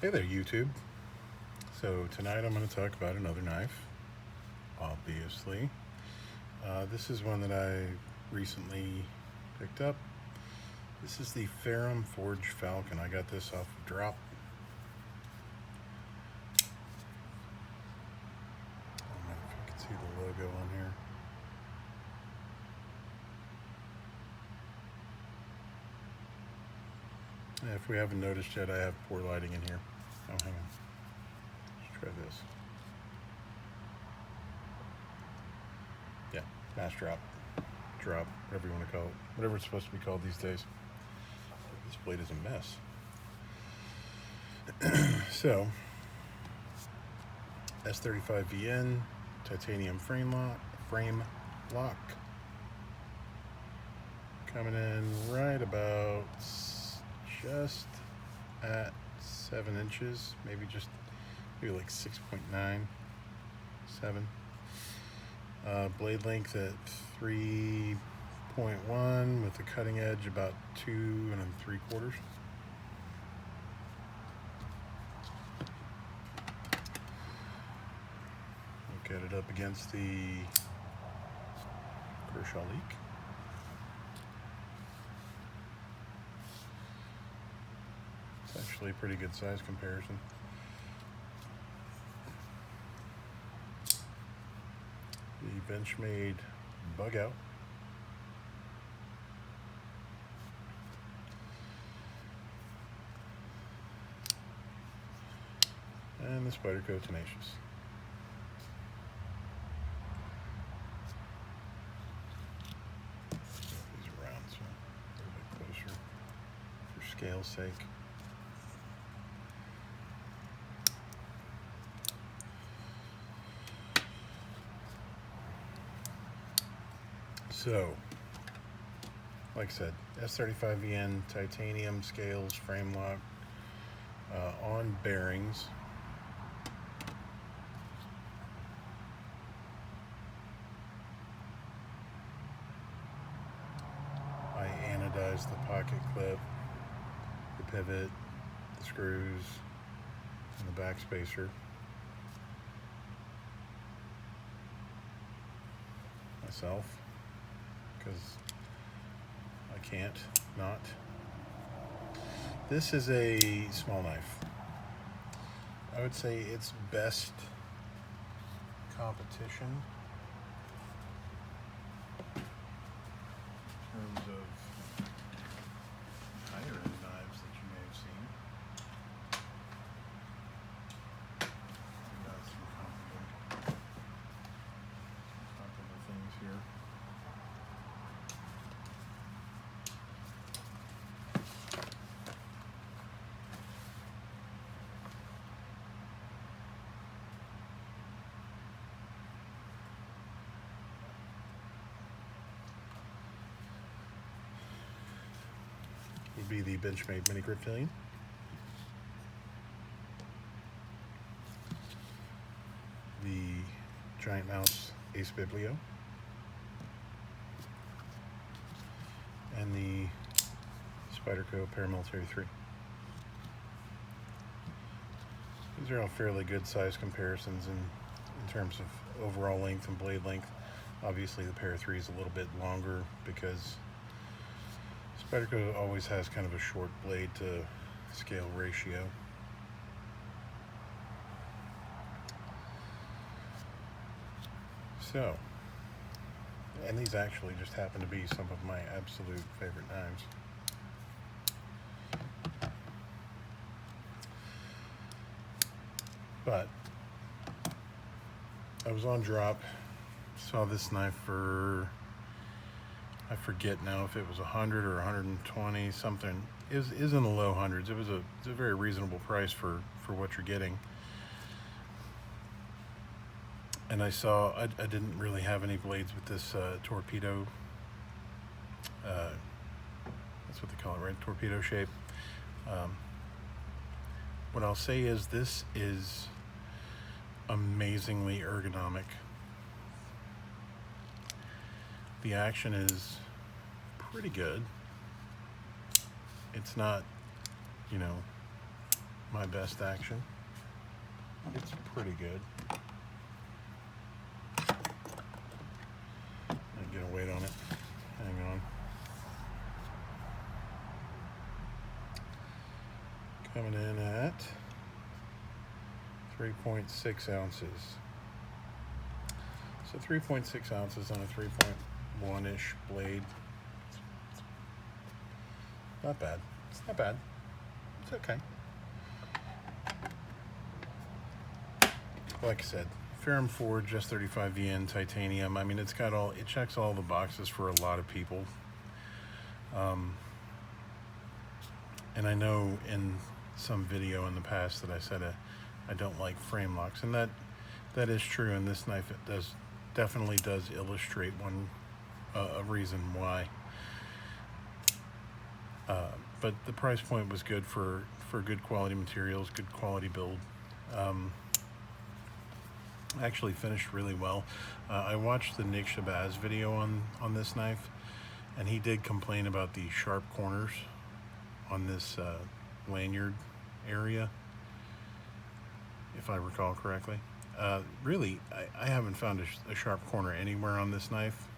Hey there, YouTube. So tonight I'm going to talk about another knife, obviously. This is one that I recently picked up. This is the Ferrum Forge Falcon. I got this off of Drop. I don't know if you can see the logo on here. If we haven't noticed yet, I have poor lighting in here. Oh, hang on. Let's try this. Yeah, mass drop, whatever you want to call it. Whatever it's supposed to be called these days. This blade is a mess. So, S35VN, titanium frame lock. Coming in right about just at 7 inches, maybe like 6.97. Blade length at 3.1 with the cutting edge about 2 3/4. Look at it up against the Kershaw leak. It's actually a pretty good size comparison. The Benchmade bug out. And the Spyderco Tenacious. These around so a little bit closer for scale's sake. So, like I said, S35VN titanium scales, frame lock, on bearings. I anodized the pocket clip, the pivot, the screws, and the back spacer. Myself, because I can't not. This is a small knife. I would say its best competition in terms of higher end knives that you may have seen. We've got some comparable things here. Would be the Benchmade Mini Griptilian. The Giant Mouse Ace Biblio. And the Spyderco Paramilitary 3. These are all fairly good size comparisons in terms of overall length and blade length. Obviously the Para 3 is a little bit longer because Spyderco always has kind of a short blade to scale ratio. So, and these actually just happen to be some of my absolute favorite knives. But I was on Drop, saw this knife for, I forget now if it was 100 or 120 something. It was in the low hundreds. It's a very reasonable price for what you're getting. And I saw, I didn't really have any blades with this torpedo, that's what they call it, right? Torpedo shape. What I'll say is this is amazingly ergonomic. The action is pretty good. It's not, you know, my best action. It's pretty good. I get a weight on it. Hang on. Coming in at 3.6 ounces. So 3.6 ounces on a 3.1-ish blade. Not bad. It's not bad. It's okay. Like I said, Ferrum Forge, just 35 VN titanium. I mean, it checks all the boxes for a lot of people. And I know in some video in the past that I said I don't like frame locks, and that is true. And this knife, it definitely does illustrate a reason why. But the price point was good for good quality materials, good quality build. Actually finished really well. I watched the Nick Shabazz video on this knife, and he did complain about the sharp corners on this lanyard area, if I recall correctly. Really, I haven't found a sharp corner anywhere on this knife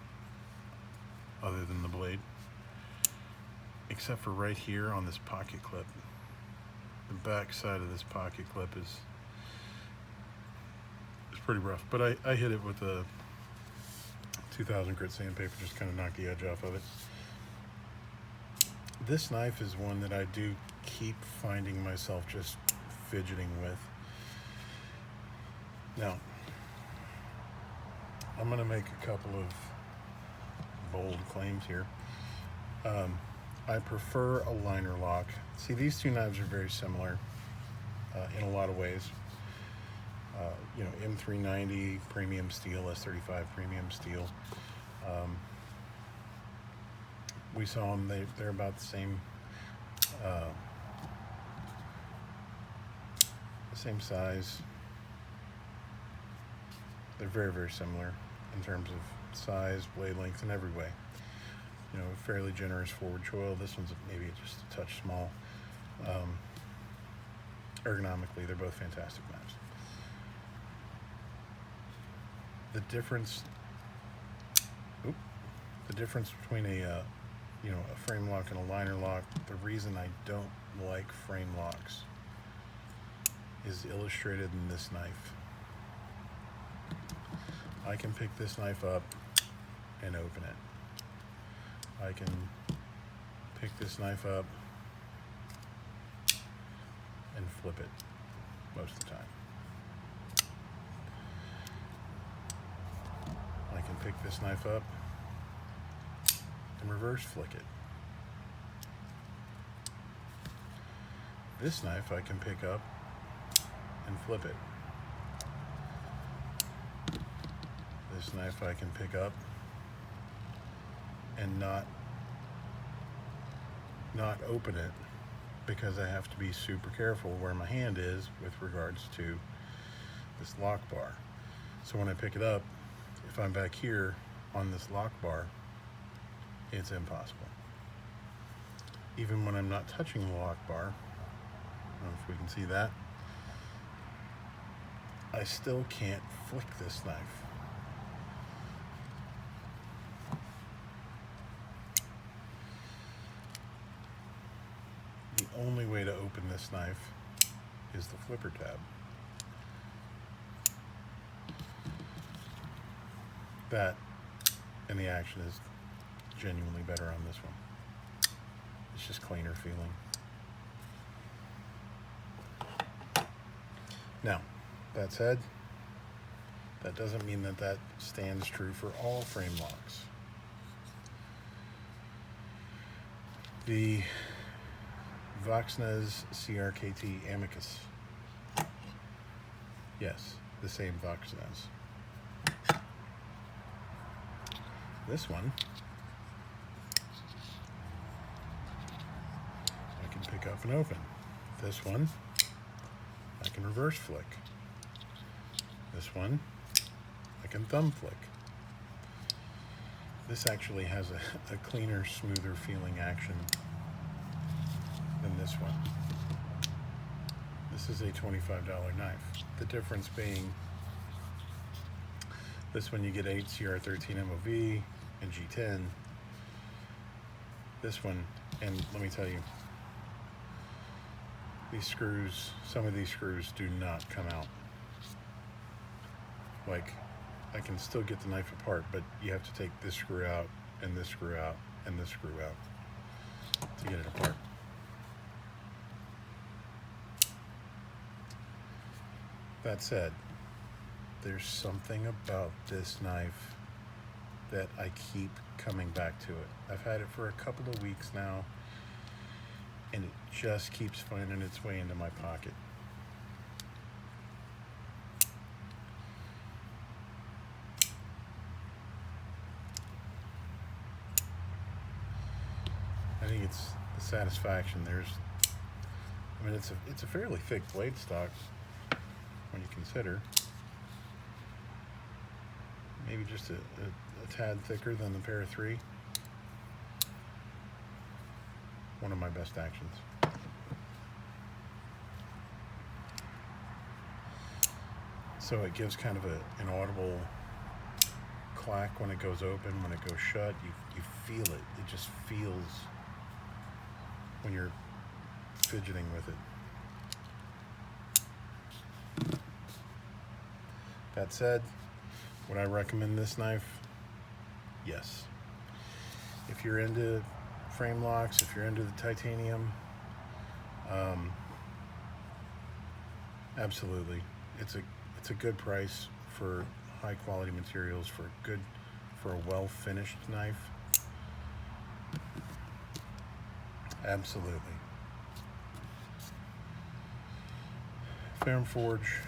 other than the blade, except for right here on this pocket clip. The back side of this pocket clip is pretty rough, but I hit it with a 2000 grit sandpaper, just kind of knocked the edge off of it. This knife is one that I do keep finding myself just fidgeting with. Now, I'm going to make a couple of bold claims here. I prefer a liner lock. See, these two knives are very similar in a lot of ways. You know, M390 premium steel, S35 premium steel. We saw them, they're about the same size. They're very, very similar in terms of size, blade length, and every way. You know, fairly generous forward choil. This one's maybe just a touch small. Ergonomically, they're both fantastic knives. The difference between a frame lock and a liner lock, the reason I don't like frame locks is illustrated in this knife. I can pick this knife up and open it. I can pick this knife up and flip it most of the time. I can pick this knife up and reverse flick it. This knife I can pick up and flip it. This knife I can pick up and not open it, because I have to be super careful where my hand is with regards to this lock bar. So when I pick it up, if I'm back here on this lock bar, it's impossible. Even when I'm not touching the lock bar, I don't know if we can see that, I still can't flick this knife. The only way to open this knife is the flipper tab. That and the action is genuinely better on this one. It's just cleaner feeling. Now, that said, that doesn't mean that stands true for all frame locks. The Voxnez CRKT Amicus. Yes, the same Voxnez. This one, I can pick up and open. This one, I can reverse flick. This one, I can thumb flick. This actually has a cleaner, smoother feeling action than this one. This is a $25 knife. The difference being, this one you get 8 CR13 MOV and G10. This one, and let me tell you, these screws, some of these screws do not come out. Like, I can still get the knife apart, but you have to take this screw out, and this screw out, and this screw out to get it apart. That said, there's something about this knife that I keep coming back to it. I've had it for a couple of weeks now, and it just keeps finding its way into my pocket. I think it's the satisfaction. I mean, it's a fairly thick blade stock when you consider. Maybe just a tad thicker than the Para 3. One of my best actions. So it gives kind of an audible clack when it goes open. When it goes shut, you feel it. It just feels when you're fidgeting with it. That said, would I recommend this knife? Yes. If you're into frame locks, if you're into the titanium, absolutely. It's a good price for high quality materials, for a well finished knife. Absolutely. Ferrum Forge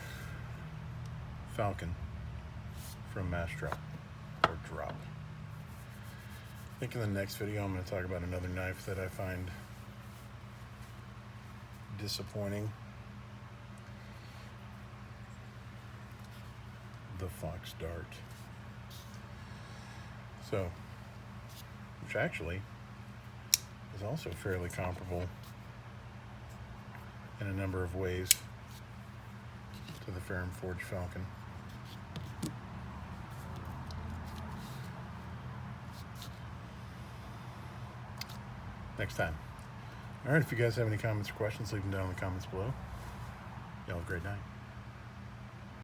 Falcon from Mass Drop, or Drop. I think in the next video I'm going to talk about another knife that I find disappointing. The Fox Dart. So, which actually is also fairly comparable in a number of ways to the Ferrum Forge Falcon. Next time. All right, if you guys have any comments or questions, leave them down in the comments below. Y'all have a great night.